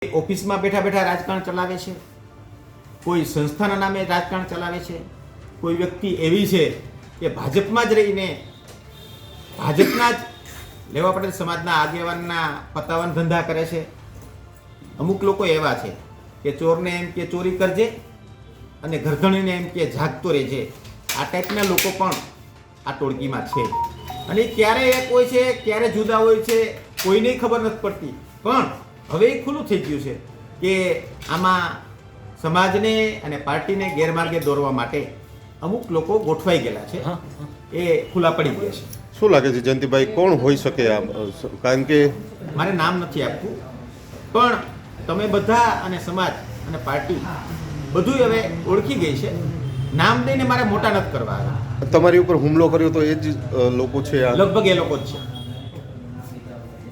ઓફિસમાં બેઠા બેઠા રાજકારણ ચલાવે છે, કોઈ સંસ્થાના નામે રાજકારણ ચલાવે છે, કોઈ વ્યક્તિ એવી છે કે ભાજપમાં જ રહીને ભાજપના જ લેવા પટેલ સમાજના આગેવાનના પતાવન ધંધા કરે છે. અમુક લોકો એવા છે કે ચોરને એમ કે ચોરી કરજે અને ગરધણીને એમ કે જાગતો રહેજે. આ ટાઈપના લોકો પણ આ ટોળકીમાં છે અને ક્યારે એક હોય છે, ક્યારે જુદા હોય છે, કોઈને ખબર નથી પડતી. પણ હવે એ ખુલ્લું થઈ ગયું છે કે આમાં સમાજને અને પાર્ટીને ગેરમાર્ગે દોરવા માટે અમુક લોકો ગોઠવાઈ ગયેલા છે, એ ખુલ્લા પડી ગયા છે. શું લાગે છે જયંતિભાઈ, કોણ હોઈ શકે આ? કારણ કે મારે નામ નથી આપવું, પણ તમે બધા અને સમાજ અને પાર્ટી બધું હવે ઓળખી ગઈ છે. નામ દઈને મારે મોટા નથી કરવા આવ્યા. તમારી ઉપર હુમલો કર્યો તો એ જ લોકો છે આ? લગભગ એ લોકો જ છે.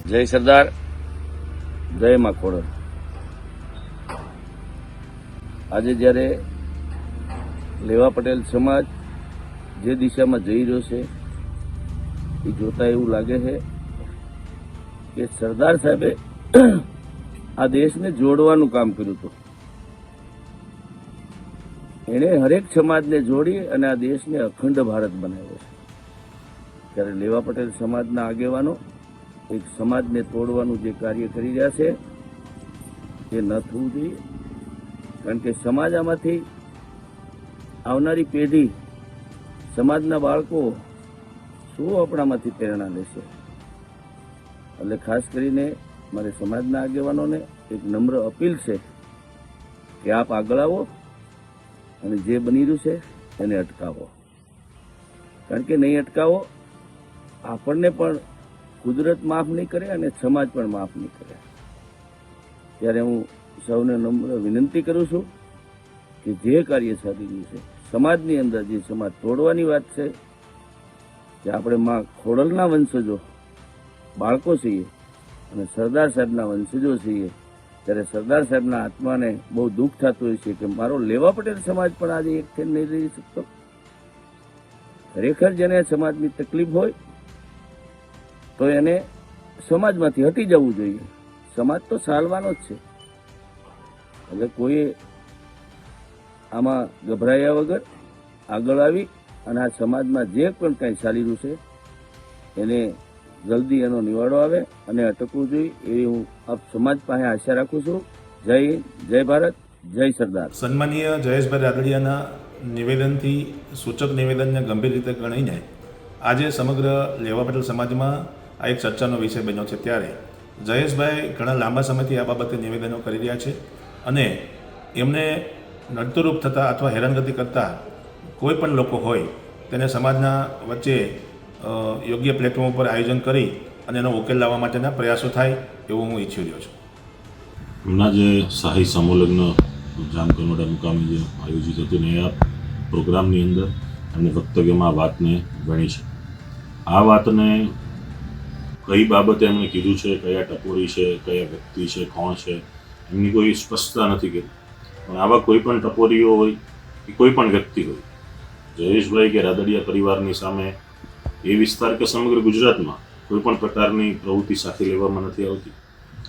જય સરદાર, જય માં ખોડલ. આજે જ્યારે લેવા પટેલ સમાજ જે દિશામાં જઈ રહ્યો છે એ જોતા એવું લાગે છે કે સરદાર સાહેબે આ દેશને જોડવાનું કામ કર્યું હતું. એણે હરેક સમાજને જોડી અને આ દેશને અખંડ ભારત બનાવ્યો છે. ત્યારે લેવા પટેલ સમાજના આગેવાનો એક સમાજને તોડવાનું જે કાર્ય કરી રહ્યા છે એ ન થવું જોઈએ. કારણ કે સમાજ આમાંથી આવનારી પેઢી, સમાજના બાળકો શું આપણામાંથી પ્રેરણા લેશે? એટલે ખાસ કરીને મારે સમાજના આગેવાનોને એક નમ્ર અપીલ છે કે આપ આગળ આવો અને જે બની રહ્યું છે એને અટકાવો. કારણ કે નહીં અટકાવો આપણને પણ કુદરત માફ નહીં કરે અને સમાજ પણ માફ નહીં કરે. ત્યારે હું સૌને નમ્ર વિનંતી કરું છું કે જે કાર્ય ચાલી રહ્યું છે સમાજની અંદર, જે સમાજ તોડવાની વાત છે, કે આપણે માં ખોડલના વંશજો બાળકો છીએ અને સરદાર સાહેબના વંશજો છીએ, ત્યારે સરદાર સાહેબના આત્માને બહુ દુઃખ થતું હોય છે કે મારો લેવા પટેલ સમાજ પણ આજે એક થઈને નહીં રહી શકતો. ખરેખર જેને સમાજની તકલીફ હોય તો એને સમાજમાંથી હટી જવું જોઈએ. સમાજ તો ચાલવાનો જ છે. એટલે કોઈ આમાં ગભરાયા વગર આગળ આવી અને આ સમાજમાં જે પણ કંઈ ચાલી રહ્યું છે એને જલ્દી એનો નિવાડો આવે અને અટકવું જોઈએ એવી હું આપ સમાજ પાસે આશા રાખું છું. જય હિન્દ, જય ભારત, જય સરદાર. સન્માનીય જયેશભાઈ રાદડિયાના નિવેદનથી, સૂચક નિવેદનને ગંભીર રીતે ગણીને આજે સમગ્ર લેવા પટેલ સમાજમાં આ એક ચર્ચાનો વિષય બન્યો છે. ત્યારે જયેશભાઈ ઘણા લાંબા સમયથી આ બાબતે નિવેદનો કરી રહ્યા છે અને એમને નડતરૂપ થતા અથવા હેરાનગતિ કરતા કોઈ પણ લોકો હોય તેને સમાજના વચ્ચે યોગ્ય પ્લેટફોર્મ ઉપર આયોજન કરી અને એનો ઉકેલ લાવવા માટેના પ્રયાસો થાય એવું હું ઈચ્છી રહ્યો છું. હમણાં જે શાહી સમૂહલગ્ન જામકરવાડા મુકામે જે આયોજિત હતું ને આ પ્રોગ્રામની અંદર એમને વક્તવ્યમાં આ વાતને ગણી છે. આ વાતને કઈ બાબતે એમણે કીધું છે, કયા ટપોરી છે, કયા વ્યક્તિ છે, કોણ છે, એમની કોઈ સ્પષ્ટતા નથી કરી. પણ આવા કોઈ પણ ટપોરીઓ હોય કે કોઈ પણ વ્યક્તિ હોય, જયેશભાઈ કે રાદડિયા પરિવારની સામે એ વિસ્તાર કે સમગ્ર ગુજરાતમાં કોઈ પણ પ્રકારની પ્રવૃત્તિ સાથે લેવામાં નથી આવતી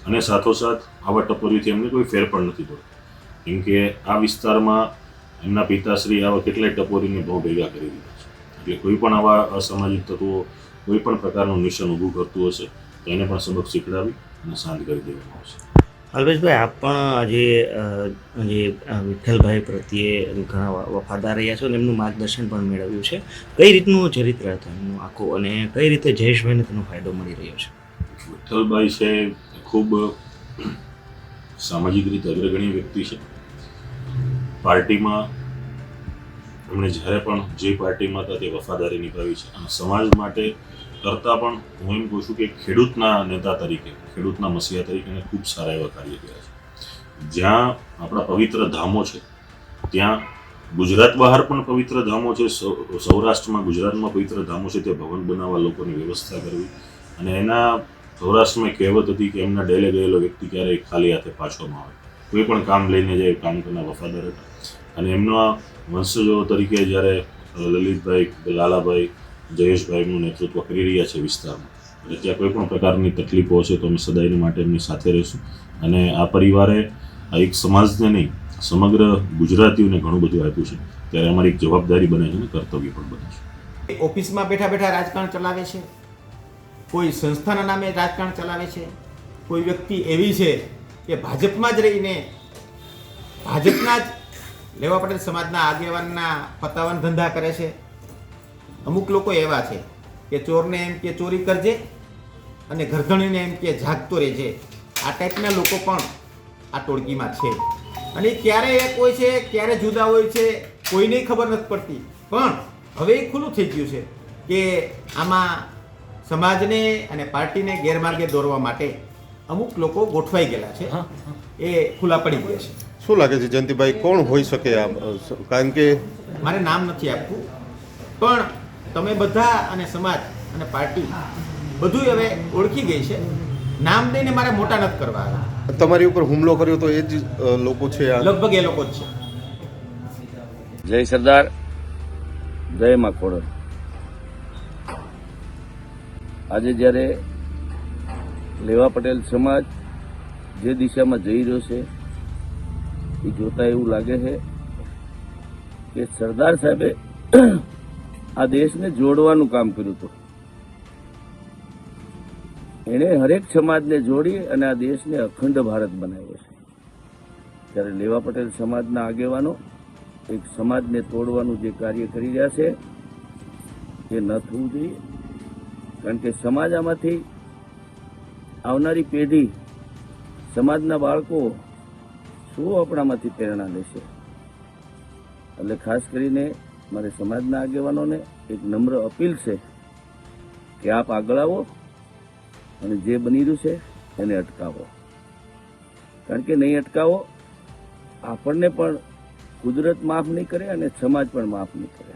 અને સાથોસાથ આવા ટપોરીથી એમને કોઈ ફેર પણ નથી પડતો. કેમ કે આ વિસ્તારમાં એમના પિતાશ્રી આવા કેટલાય ટપોરીને બહુ ભેગા કરી દીધા છે. એટલે કોઈ પણ આવા અસામાજિક તત્વો કોઈ પણ પ્રકારનું નિશાન ઊભું કરતું હશે તો એને પણ સબક શીખડાવી અને શાંત કરી દેવામાં આવશે. અલ્પેશભાઈ, આપ પણ આજે વિઠ્ઠલભાઈ પ્રત્યે ઘણા વફાદાર રહ્યા છો અને એમનું માર્ગદર્શન પણ મેળવ્યું છે. કઈ રીતનું ચરિત્ર હતું એમનું આખું અને કઈ રીતે જયેશભાઈને તેનો ફાયદો મળી રહ્યો છે? વિઠ્ઠલભાઈ છે ખૂબ સામાજિક રીતે અગ્રગણ્ય વ્યક્તિ છે. પાર્ટીમાં એમણે જ્યારે પણ જે પાર્ટીમાં હતા તે વફાદારી નિભાવી છે અને સમાજ માટે કરતાં પણ હું એમ કહું છું કે ખેડૂતના નેતા તરીકે, ખેડૂતના મસીહા તરીકે ખૂબ સારા એવા કાર્ય કર્યા છે. જ્યાં આપણા પવિત્ર ધામો છે ત્યાં ગુજરાત બહાર પણ પવિત્ર ધામો છે, સૌરાષ્ટ્રમાં, ગુજરાતમાં પવિત્ર ધામો છે, તે ભવન બનાવવા લોકોની વ્યવસ્થા કરવી અને એના સૌરાષ્ટ્રમાં કહેવત હતી કે એમના ડેલે ગયેલો વ્યક્તિ ક્યારેય ખાલી હાથે પાછો ન આવે. કોઈ પણ કામ લઈને જાય, કામ કરનાર વફાદાર હતા. અને એમના વંશજો તરીકે જ્યારે લલિતભાઈ, લાલાભાઈ, જયેશભાઈનું નેતૃત્વ કરી રહ્યા છે વિસ્તારમાં, એટલે ત્યાં કોઈ પણ પ્રકારની તકલીફો હશે તો અમે સદાયની માટે એમની સાથે રહીશું અને આ પરિવારે આ એક સમાજને નહીં સમગ્ર ગુજરાતીઓને ઘણું બધું આપ્યું છે, ત્યારે અમારી એક જવાબદારી બને છે અને કર્તવ્ય પણ બને છે. ઓફિસમાં બેઠા બેઠા રાજકારણ ચલાવે છે, કોઈ સંસ્થાના નામે રાજકારણ ચલાવે છે, કોઈ વ્યક્તિ એવી છે કે ભાજપમાં જ રહીને ભાજપના જ લેવા પટેલ સમાજના આગેવાનના પતાવન ધંધા કરે છે. અમુક લોકો એવા છે કે ચોરને એમ કે ચોરી કરજે અને ગરધણીને એમ કે જાગતો રહેજે. આ ટાઈપના લોકો પણ આ ટોળકીમાં છે અને ક્યારે એક હોય છે, ક્યારે જુદા હોય છે, કોઈને ખબર નથી પડતી. પણ હવે એ ખુલ્લું થઈ ગયું છે કે આમાં સમાજને અને પાર્ટીને ગેરમાર્ગે દોરવા માટે અમુક લોકો ગોઠવાઈ ગયેલા છે, એ ખુલ્લા પડી ગયા છે. શું લાગે છે જયંતિભાઈ, કોણ હોઈ શકે આ? કારણ કે મારે નામ નથી આપવું, પણ તમે બધા અને સમાજ અને પાર્ટી બધું હવે ઓળખી ગઈ છે. નામ દઈને મારે મોટા નથી કરવા આવ્યા. તમારી ઉપર હુમલો કર્યો તો એ જ લોકો છે આ? લગભગ એ લોકો જ છે. જય સરદાર, જય માં ખોડલ. આજે જ્યારે લેવા પટેલ સમાજ જે દિશામાં જઈ રહ્યો છે એ જોતા એવું લાગે છે કે સરદાર સાહેબે આ દેશને જોડવાનું કામ કર્યું હતું. એણે હરેક સમાજને જોડી અને આ દેશને અખંડ ભારત બનાવ્યો છે. ત્યારે લેવા પટેલ સમાજના આગેવાનો એક સમાજને તોડવાનું જે કાર્ય કરી રહ્યા છે એ ન થવું જોઈએ. કારણ કે સમાજ આમાંથી આવનારી પેઢી, સમાજના બાળકો શું આપણામાંથી પ્રેરણા લેશે? એટલે ખાસ કરીને મારે સમાજના આગેવાનોને એક નમ્ર અપીલ છે કે આપ આગળ આવો અને જે બની રહ્યું છે એને અટકાવો. કારણ કે નહીં અટકાવો આપણને પણ કુદરત માફ નહીં કરે અને સમાજ પણ માફ નહીં કરે.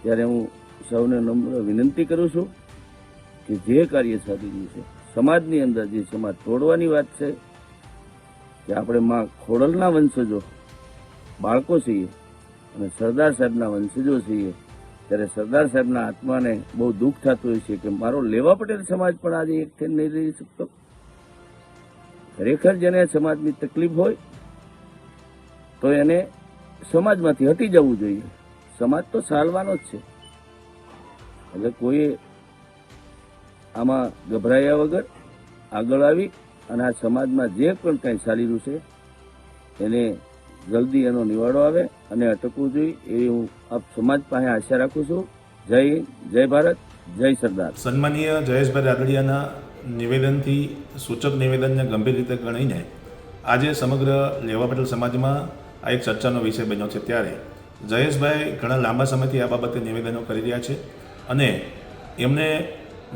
ત્યારે હું સૌને નમ્ર વિનંતી કરું છું કે જે કાર્ય સાધી રહ્યું છે સમાજની અંદર, જે સમાજ તોડવાની વાત છે, કે આપણે માં ખોડલના વંશજો બાળકો છીએ અને સરદાર સાહેબના વંશજો છીએ, ત્યારે સરદાર સાહેબના આત્માને બહુ દુઃખ થતું હોય છે કે મારો લેવા પટેલ સમાજ પણ આજે એક થઈને નહીં રહી શકતો. ખરેખર જેને સમાજની તકલીફ હોય તો એને સમાજમાંથી હટી જવું જોઈએ. સમાજ તો ચાલવાનો જ છે. એટલે કોઈ આમાં ગભરાયા વગર આગળ આવી અને આ સમાજમાં જે પણ કંઈ ચાલી રહ્યું છે એને જલ્દી એનો નિવાડો આવે અને અટકવું જોઈએ એવી હું આપ સમાજ પાસે આશા રાખું છું. જય હિન્દ, જય ભારત, જય સરદાર. સન્માનીય જયેશભાઈ રાદડિયાના નિવેદનથી, સૂચક નિવેદનને ગંભીર રીતે ગણીને આજે સમગ્ર લેવા પટેલ સમાજમાં આ એક ચર્ચાનો વિષય બન્યો છે. ત્યારે જયેશભાઈ ઘણા લાંબા સમયથી આ બાબતે નિવેદનો કરી રહ્યા છે અને એમને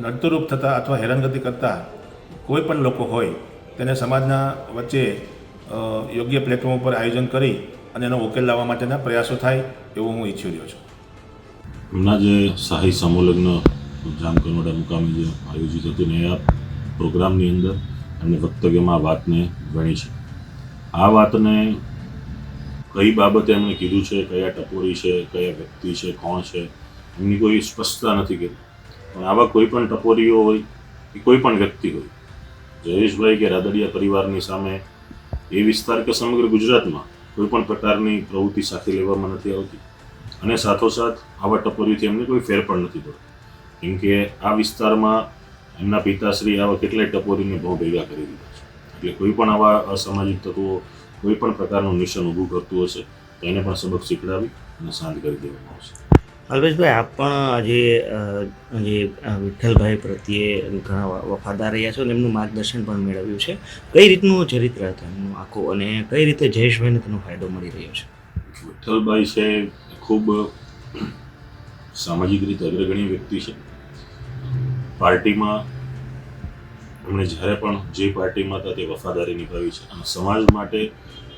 નડતરૂપ થતા અથવા હેરાનગતિ કરતા કોઈ પણ લોકો હોય તેને સમાજના વચ્ચે યોગ્ય પ્લેટફોર્મ ઉપર આયોજન કરી અને એનો ઉકેલ લાવવા માટેના પ્રયાસો થાય એવું હું ઈચ્છી રહ્યો છું. હમણાં જે શાહી સમૂહલગ્ન જામકંડોળા મુકામે જે આયોજિત હતું ને આ પ્રોગ્રામની અંદર એમને વક્તવ્યમાં આ વાતને ગણી છે. આ વાતને કઈ બાબતે એમણે કીધું છે, કયા ટપોરી છે, કયા વ્યક્તિ છે, કોણ છે, એમની કોઈ સ્પષ્ટતા નથી કરી. પણ આવા કોઈ પણ ટપોરીઓ હોય કે કોઈ પણ વ્યક્તિ હોય, જયેશભાઈ કે રાદડિયા પરિવારની સામે એ વિસ્તાર કે સમગ્ર ગુજરાતમાં કોઈ પણ પ્રકારની પ્રવૃત્તિ સાથે લેવામાં નથી આવતી અને સાથોસાથ આવા ટપોરીથી એમને કોઈ ફેર પણ નથી પડતો. કેમ કે આ વિસ્તારમાં એમના પિતાશ્રી આવા કેટલાય ટપોરીને બહુ ભેગા કરી દીધા છે. એટલે કોઈ પણ આવા અસામાજિક તત્વો કોઈ પણ પ્રકારનું નિશાન ઊભું કરતું હશે તો એને પણ સબક શીખડાવી અને શાંત કરી દેવામાં આવશે. અલ્પેશભાઈ, આપ પણ આજે વિઠ્ઠલભાઈ પ્રત્યે ઘણા વફાદાર રહ્યા છો અને એમનું માર્ગદર્શન પણ મેળવ્યું છે. કઈ રીતનું ચરિત્ર હતું એમનું આખું અને કઈ રીતે જયેશભાઈને તેનો ફાયદો મળી રહ્યો છે? વિઠ્ઠલભાઈ છે ખૂબ સામાજિક રીતે અગ્રગણ્ય વ્યક્તિ છે. પાર્ટીમાં એમણે જ્યારે પણ જે પાર્ટીમાં હતા તે વફાદારી નિભાવી છે અને સમાજ માટે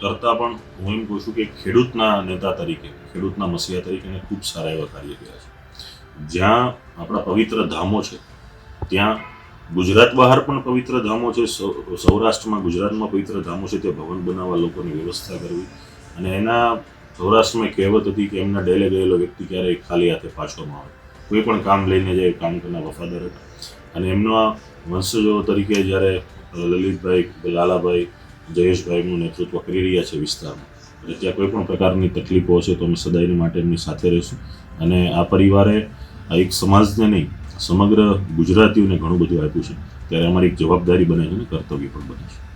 કરતાં પણ હું એમ કહું છું કે ખેડૂતના નેતા તરીકે, ખેડૂતના મસીહા તરીકે એને ખૂબ સારા એવા કાર્ય કર્યા છે. જ્યાં આપણા પવિત્ર ધામો છે ત્યાં ગુજરાત બહાર પણ પવિત્ર ધામો છે, સૌરાષ્ટ્રમાં, ગુજરાતમાં પવિત્ર ધામો છે, તે ભવન બનાવવા લોકોની વ્યવસ્થા કરવી અને એના સૌરાષ્ટ્રમાં કહેવત હતી કે એમના ડેલે ગયેલો વ્યક્તિ ક્યારેય ખાલી હાથે પાછો ન આવે. કોઈ પણ કામ લઈને જાય, કામ કરનાર વફાદાર હતા અને એમના વંશજો તરીકે જ્યારે લલિતભાઈ, લાલાભાઈ, જયેશભાઈનું નેતૃત્વ કરી રહ્યા છે વિસ્તારમાં. એટલે ત્યાં કોઈ પણ પ્રકારની તકલીફો હશે તો અમે સદાયને માટે એમની સાથે રહીશું. અને આ પરિવારે આ એક સમાજને નહીં, સમગ્ર ગુજરાતીઓને ઘણું બધું આપ્યું છે, ત્યારે અમારી એક જવાબદારી બને છે અને કર્તવ્ય પણ બને છે.